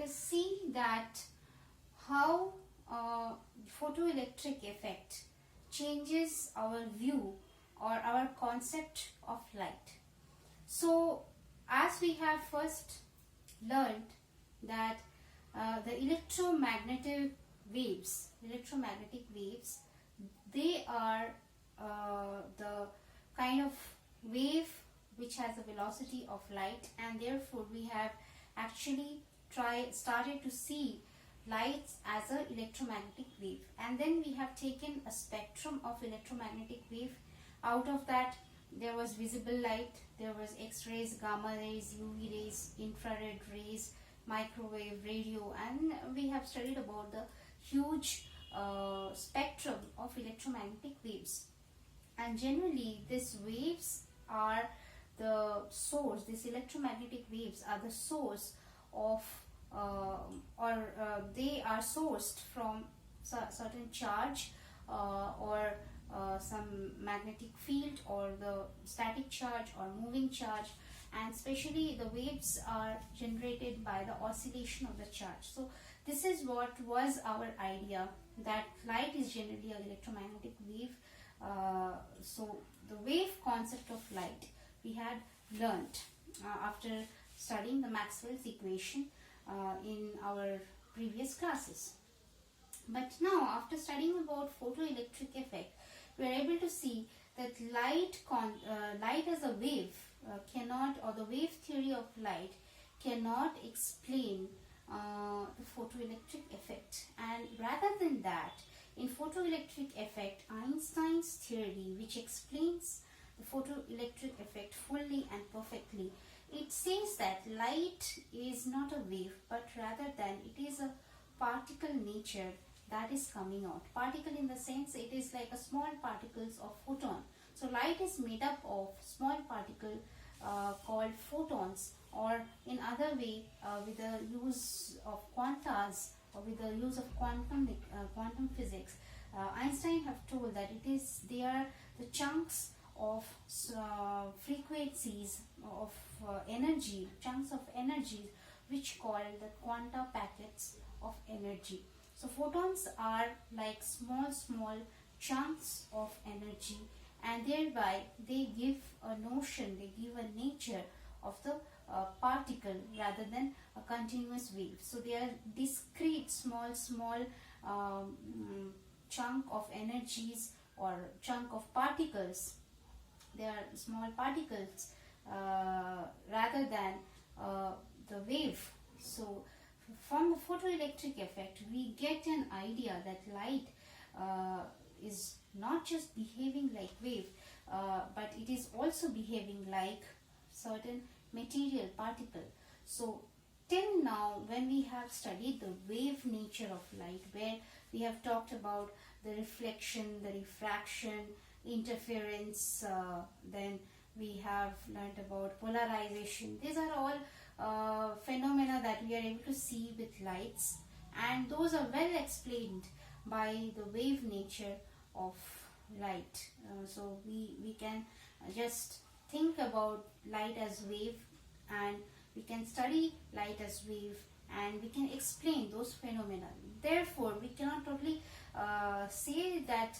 see that how photoelectric effect changes our view or our concept of light. So as we have first learned that the electromagnetic waves, they are the kind of wave which has a velocity of light, and therefore we have actually started to see lights as an electromagnetic wave, and then we have taken a spectrum of electromagnetic wave. Out of that, there was visible light, there was X-rays, gamma rays, UV rays, infrared rays, microwave, radio, and we have studied about the huge spectrum of electromagnetic waves. And generally these waves are the source, these electromagnetic waves are the source of they are sourced from certain charge or some magnetic field, or the static charge or moving charge, and especially the waves are generated by the oscillation of the charge. So this is what was our idea, that light is generally an electromagnetic wave. So the wave concept of light we had learnt after studying the Maxwell's equation in our previous classes. But now, after studying about photoelectric effect, we are able to see that light as a wave cannot, or the wave theory of light cannot explain the photoelectric effect. And rather than that, in photoelectric effect, Einstein's theory, which explains the photoelectric effect fully and perfectly, it says that light is not a wave, but rather than it is a particle nature that is coming out. Particle in the sense it is like a small particles of photon. So light is made up of small particle called photons, or in other way with the use of quantas, or with the use of quantum physics, Einstein have told that they are the chunks of frequencies of energy, chunks of energy, which called the quanta packets of energy. So photons are like small chunks of energy, and thereby they give a notion, they give a nature of the particle rather than a continuous wave. So they are discrete small chunk of energies or chunk of particles. They are small particles rather than the wave. So from the photoelectric effect, we get an idea that light is not just behaving like wave, but it is also behaving like certain material particle. So till now, when we have studied the wave nature of light, where we have talked about the reflection, the refraction, interference, then we have learnt about polarization. These are all phenomena that we are able to see with lights, and those are well explained by the wave nature of light. So we can just think about light as wave, and we can study light as wave, and we can explain those phenomena. Therefore, we cannot totally say that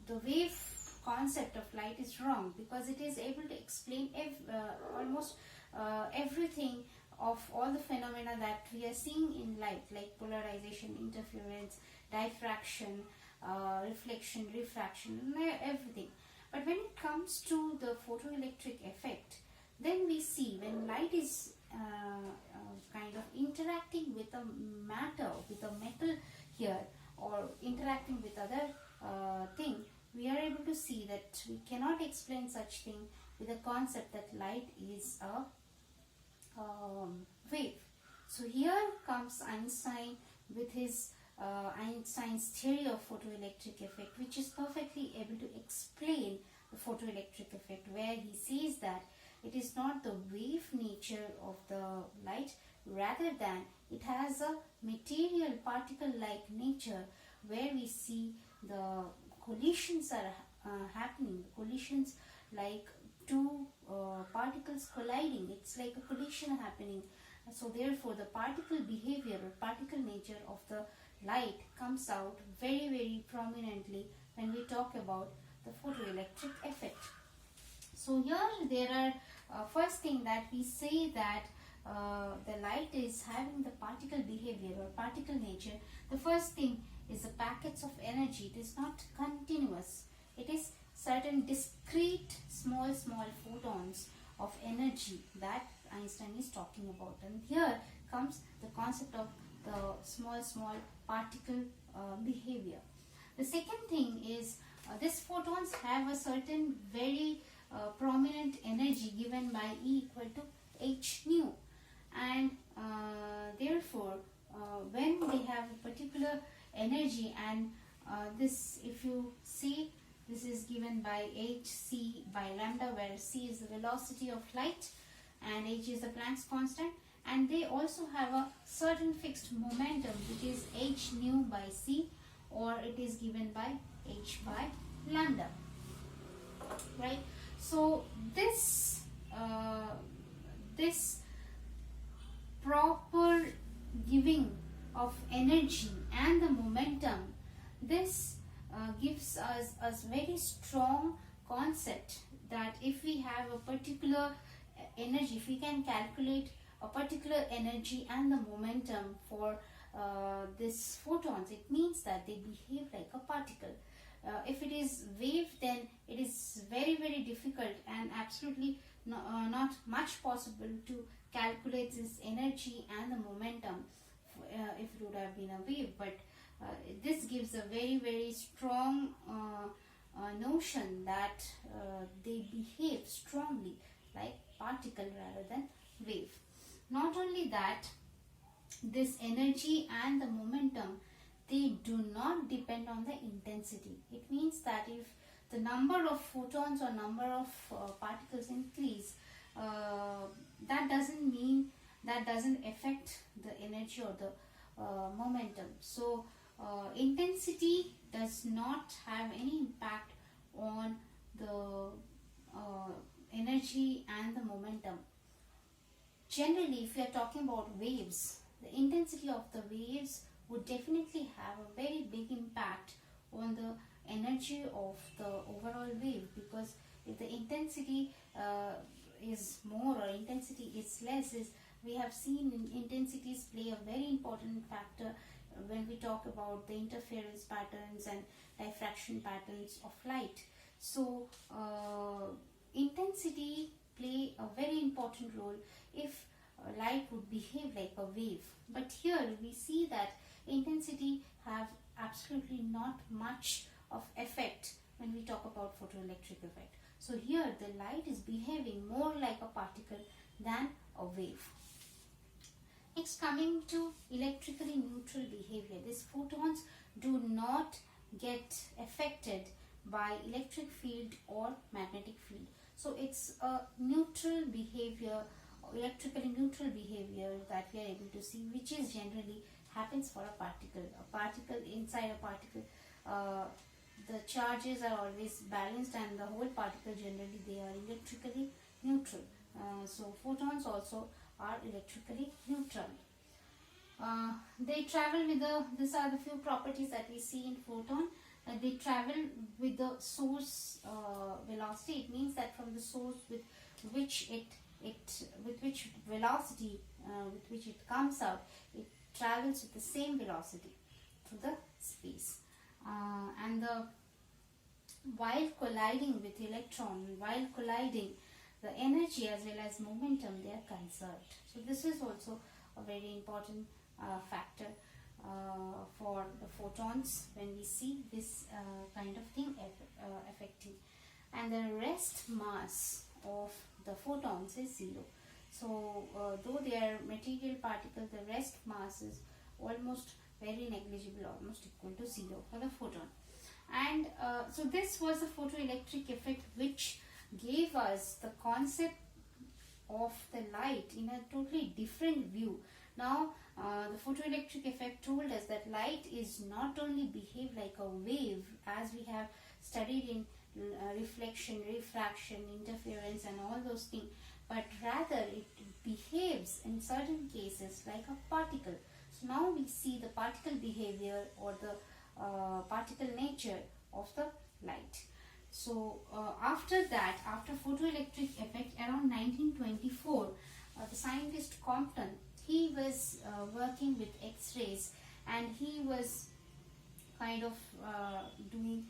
the wave concept of light is wrong, because it is able to explain almost everything of all the phenomena that we are seeing in light, like polarization, interference, diffraction, reflection, refraction, everything. But when it comes to the photoelectric effect, then we see when light is kind of interacting with a matter, with a metal here, or interacting with other thing, we are able to see that we cannot explain such thing with the concept that light is a wave. So here comes Einstein with his Einstein's theory of photoelectric effect, which is perfectly able to explain the photoelectric effect, where he says that it is not the wave nature of the light, rather than it has a material particle-like nature, where we see the collisions are happening, collisions like two particles colliding. It's like a collision happening, So therefore the particle behavior or particle nature of the light comes out very, very prominently when we talk about the photoelectric effect. So here there are first thing that we say that the light is having the particle behavior or particle nature. The first thing is the packets of energy. It is not continuous. It is certain discrete small photons of energy that Einstein is talking about. And here comes the concept of the small particle behavior. The second thing is these photons have a certain very prominent energy given by E equal to h nu, and therefore when they have a particular energy, and this, if you see, this is given by hc by lambda, where c is the velocity of light and h is the Planck's constant, and they also have a certain fixed momentum which is h nu by c, or it is given by h by lambda, right? So this proper giving of energy and the momentum, this gives us a very strong concept that if we have a particular energy, if we can calculate a particular energy and the momentum for these photons, it means that they behave like a particle. If it is wave, then it is very difficult and absolutely not much possible to calculate this energy and the momentum if it would have been a wave. But this gives a very strong notion that they behave strongly like particle rather than wave. Not only that, this energy and the momentum, they do not depend on the intensity. It means that if the number of photons or number of particles increase, that doesn't affect the energy or the momentum. So intensity does not have any impact on the energy and the momentum. Generally, if we are talking about waves, the intensity of the waves would definitely have a very big impact on the energy of the overall wave, because if the intensity is more or intensity is less, we have seen intensities play a very important factor when we talk about the interference patterns and diffraction patterns of light. So intensity play a very important role if light would behave like a wave. But here we see that intensity have absolutely not much of effect when we talk about photoelectric effect. So here the light is behaving more like a particle than a wave. Next, coming to electrically neutral behavior. These photons do not get affected by electric field or magnetic field. So it's a neutral behavior, electrically neutral behavior that we are able to see, which is generally happens for a particle. A particle, inside a particle, the charges are always balanced, and the whole particle generally they are electrically neutral. So photons also are electrically neutral. They travel with these are the few properties that we see in photon. They travel with the source velocity. It means that from the source with which velocity with which it comes out, it travels with the same velocity through the space. And while colliding with electron, while colliding, the energy as well as momentum, they are conserved. So this is also a very important factor for the photons when we see this kind of thing affecting. And the rest mass of the photons is zero. So though they are material particles, the rest mass is almost very negligible, almost equal to zero for the photon. And so this was the photoelectric effect, which gave us the concept of the light in a totally different view. Now the photoelectric effect told us that light is not only behave like a wave, as we have studied in reflection, refraction, interference and all those things, but rather it behaves in certain cases like a particle. So now we see the particle behavior or the particle nature of the light. So after that, after photoelectric effect, around 1924, the scientist Compton, he was working with X-rays, and he was kind of doing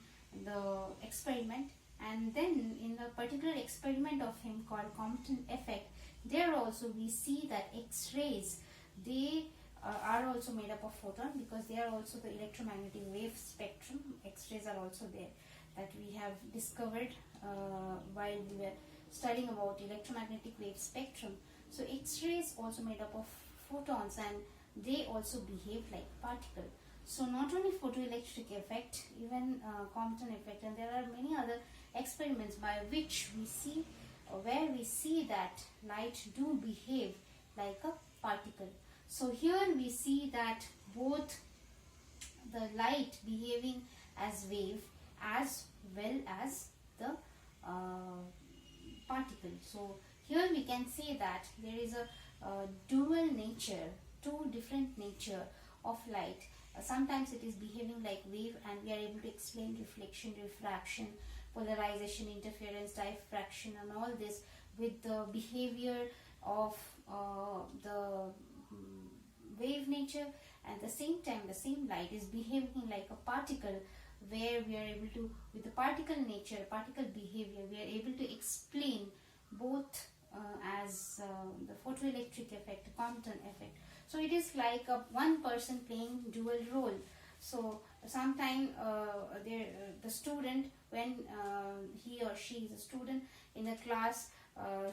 the experiment. And then in a particular experiment of him called Compton effect, there also we see that X-rays, they are also made up of photon, because they are also the electromagnetic wave spectrum. X-rays are also there, that we have discovered while we were studying about electromagnetic wave spectrum. So X-rays also made up of photons, and they also behave like particle. So not only photoelectric effect, even Compton effect, and there are many other experiments by which we see, where we see that light do behave like a particle. So here we see that both the light behaving as wave as well as the particle. So here we can say that there is a dual nature, two different nature of light. Sometimes it is behaving like wave, and we are able to explain reflection, refraction, polarization, interference, diffraction, and all this with the behavior of the wave nature. And at the same time, the same light is behaving like a particle, where we are able to, with the particle nature, particle behavior, we are able to explain both as the photoelectric effect, Compton effect. So it is like one person playing dual role. So sometime the student, when he or she is a student in a class,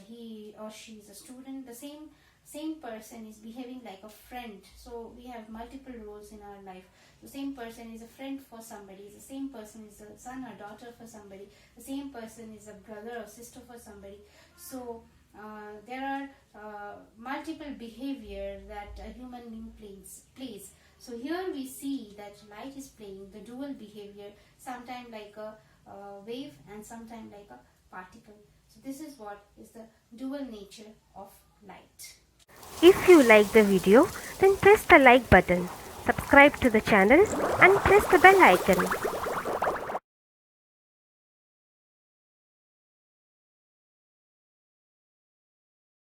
he or she is a student, the same person is behaving like a friend. So we have multiple roles in our life. The same person is a friend for somebody, the same person is a son or daughter for somebody, the same person is a brother or sister for somebody. So there are multiple behavior that a human being plays. So here we see that light is playing the dual behavior, sometime like a wave and sometime like a particle. So this is what is the dual nature of light. If you like the video, then press the like button, subscribe to the channel and press the bell icon.